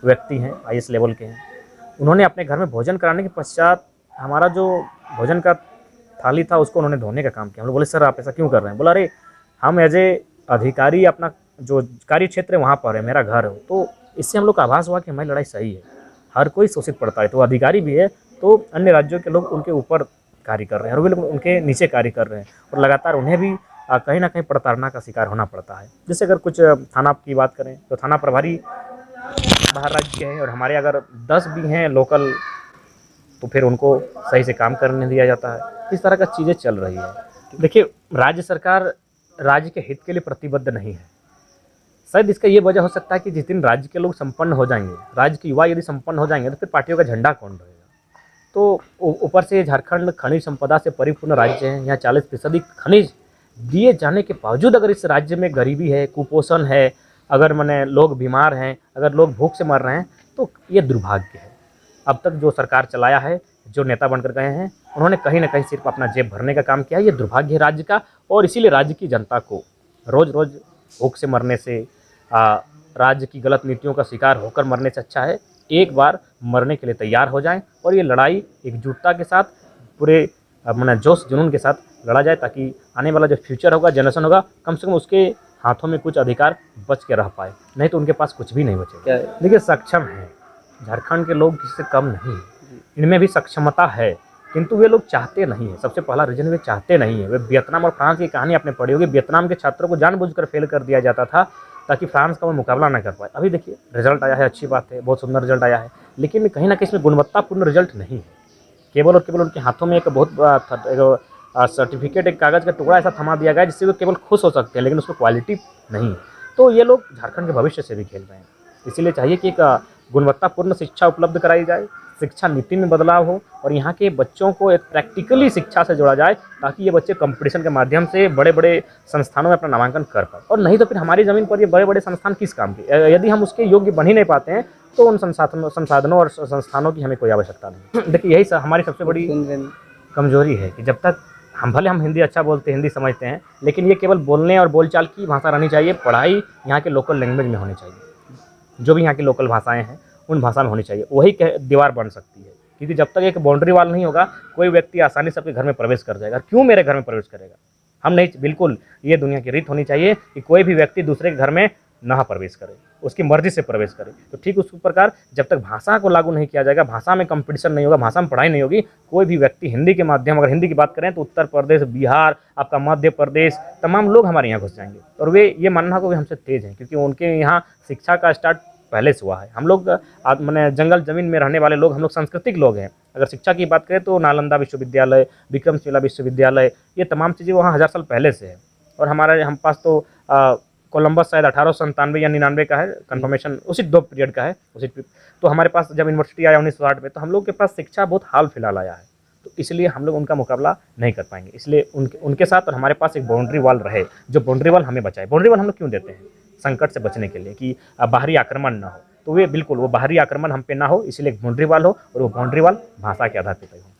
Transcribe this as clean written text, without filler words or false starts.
व्यक्ति हैं, IAS level के हैं। उन्होंने अपने घर में भोजन कराने के पश्चात हमारा जो भोजन का थाली था उसको उन्होंने धोने का काम किया। हम लोग बोले सर आप ऐसा क्यों कर रहे हैं? बोला अरे हम एज ए अधिकारी अपना जो कार्य क्षेत्र है वहाँ पर है, मेरा घर है। तो इससे हम लोग का आभास हुआ कि हमारी लड़ाई सही है, हर कोई शोषित पड़ता है। तो अधिकारी भी है तो अन्य राज्यों के लोग उनके ऊपर कार्य कर रहे हैं और वे लोग उनके नीचे कार्य कर रहे हैं और लगातार उन्हें भी कहीं ना कहीं प्रताड़ना का शिकार होना पड़ता है। जैसे अगर कुछ थाना की बात करें तो थाना प्रभारी बाहर राज्य के हैं और हमारे अगर 10 भी हैं लोकल तो फिर उनको सही से काम करने दिया जाता है। इस तरह का चीज़ें चल रही है। देखिए राज्य सरकार राज्य के हित के लिए प्रतिबद्ध नहीं है। शायद इसका ये वजह हो सकता है कि जिस दिन राज्य के लोग संपन्न हो जाएंगे, राज्य के युवा यदि संपन्न हो जाएंगे तो फिर पार्टियों का झंडा कौन रहेगा? तो ऊपर से झारखंड खनिज संपदा से परिपूर्ण राज्य है। यहाँ 40% खनिज दिए जाने के बावजूद अगर इस राज्य में गरीबी है, कुपोषण है, अगर माने लोग बीमार हैं, अगर लोग भूख से मर रहे हैं तो ये दुर्भाग्य है। अब तक जो सरकार चलाया है, जो नेता बनकर गए हैं, उन्होंने कहीं ना कहीं सिर्फ अपना जेब भरने का काम किया है। ये दुर्भाग्य है राज्य का और इसीलिए राज्य की जनता को रोज़ रोज़ भूख से मरने से, राज्य की गलत नीतियों का शिकार होकर मरने से अच्छा है एक बार मरने के लिए तैयार हो जाएं और ये लड़ाई एकजुटता के साथ पूरे माने जोश जुनून के साथ लड़ा जाए ताकि आने वाला जो फ्यूचर होगा, जनरेशन होगा, कम से कम उसके हाथों में कुछ अधिकार बच के रह पाए, नहीं तो उनके पास कुछ भी नहीं बचेगा। देखिए सक्षम है, झारखंड के लोग किसी से कम नहीं है, इनमें भी सक्षमता है किंतु वे लोग चाहते नहीं है। सबसे पहला रीजन वे चाहते नहीं है। वे वियतनाम और फ्रांस की कहानी आपने पढ़ी होगी, वियतनाम के छात्रों को जानबूझकर फेल कर दिया जाता था ताकि फ्रांस का वो मुकाबला ना कर पाए। अभी देखिए रिजल्ट आया है, अच्छी बात है, बहुत सुंदर रिजल्ट आया है, लेकिन कहीं ना कहीं इसमें गुणवत्तापूर्ण रिजल्ट नहीं है। केवल और केवल उनके हाथों में एक बहुत सर्टिफिकेट, एक कागज़ का टुकड़ा ऐसा थमा दिया गया जिससे वो केवल खुश हो सकते हैं, लेकिन उसमें क्वालिटी नहीं है। तो ये लोग झारखंड के भविष्य से भी खेल रहे हैं। इसीलिए चाहिए कि एक गुणवत्तापूर्ण शिक्षा उपलब्ध कराई जाए, शिक्षा नीति में बदलाव हो और यहाँ के बच्चों को एक प्रैक्टिकली शिक्षा से जोड़ा जाए ताकि ये बच्चे कंपटीशन के माध्यम से बड़े बड़े संस्थानों में अपना नामांकन कर पाए। और नहीं तो फिर हमारी ज़मीन पर ये बड़े बड़े संस्थान किस काम के? यदि हम उसके योग्य बन ही नहीं पाते हैं तो उन संसाधनों और संस्थानों की हमें कोई आवश्यकता नहीं। देखिए यही हमारी सबसे बड़ी कमजोरी है कि जब तक हम हिंदी अच्छा बोलते हैं, हिंदी समझते हैं, लेकिन ये केवल बोलने और बोलचाल की भाषा रहनी चाहिए। पढ़ाई यहाँ के लोकल लैंग्वेज में होनी चाहिए, जो भी यहाँ की लोकल भाषाएं हैं उन भाषा में होनी चाहिए, वही दीवार बन सकती है। क्योंकि जब तक एक बाउंड्री वाल नहीं होगा कोई व्यक्ति आसानी से आपके घर में प्रवेश कर जाएगा। क्यों मेरे घर में प्रवेश करेगा? हम नहीं, बिल्कुल ये दुनिया की रीत होनी चाहिए कि कोई भी व्यक्ति दूसरे के घर में ना प्रवेश करे, उसकी मर्जी से प्रवेश करे। तो ठीक उस प्रकार जब तक भाषा को लागू नहीं किया जाएगा, भाषा में कंपटीशन नहीं होगा, भाषा में पढ़ाई नहीं होगी, कोई भी व्यक्ति हिंदी के माध्यम, अगर हिंदी की बात करें तो उत्तर प्रदेश, बिहार, आपका मध्य प्रदेश, तमाम लोग हमारे यहाँ घुस जाएंगे। और वे ये मानना को भी हमसे तेज हैं क्योंकि उनके यहाँ शिक्षा का स्टार्ट पहले से हुआ है। हम लोग मैंने जंगल जमीन में रहने वाले लोग, हम लोग सांस्कृतिक लोग हैं। अगर शिक्षा की बात करें तो नालंदा विश्वविद्यालय, विक्रमशिला विश्वविद्यालय, ये तमाम चीज़ें वहाँ 1000 साल पहले से है। और हमारे हम पास तो कोलंबस शायद 1897 या 99 का है, कंफर्मेशन उसी 2 पीरियड का है उसी। तो हमारे पास जब यूनिवर्सिटी आया 1960 में, तो हम लोग के पास शिक्षा बहुत हाल फिलहाल आया है। तो इसलिए हम लोग उनका मुकाबला नहीं कर पाएंगे। इसलिए उनके साथ और हमारे पास एक बाउंड्री वाल रहे, जो बाउंड्री वाल हमें बचाए। बाउंड्री वाल हम लोग क्यों देते हैं? संकट से बचने के लिए, कि बाहरी आक्रमण ना हो। तो वे बिल्कुल वो बाहरी आक्रमण हम पे ना हो, इसलिए एक बाउंड्री वाल हो और वो बाउंड्री वाल भाषा के आधार पर तय हो।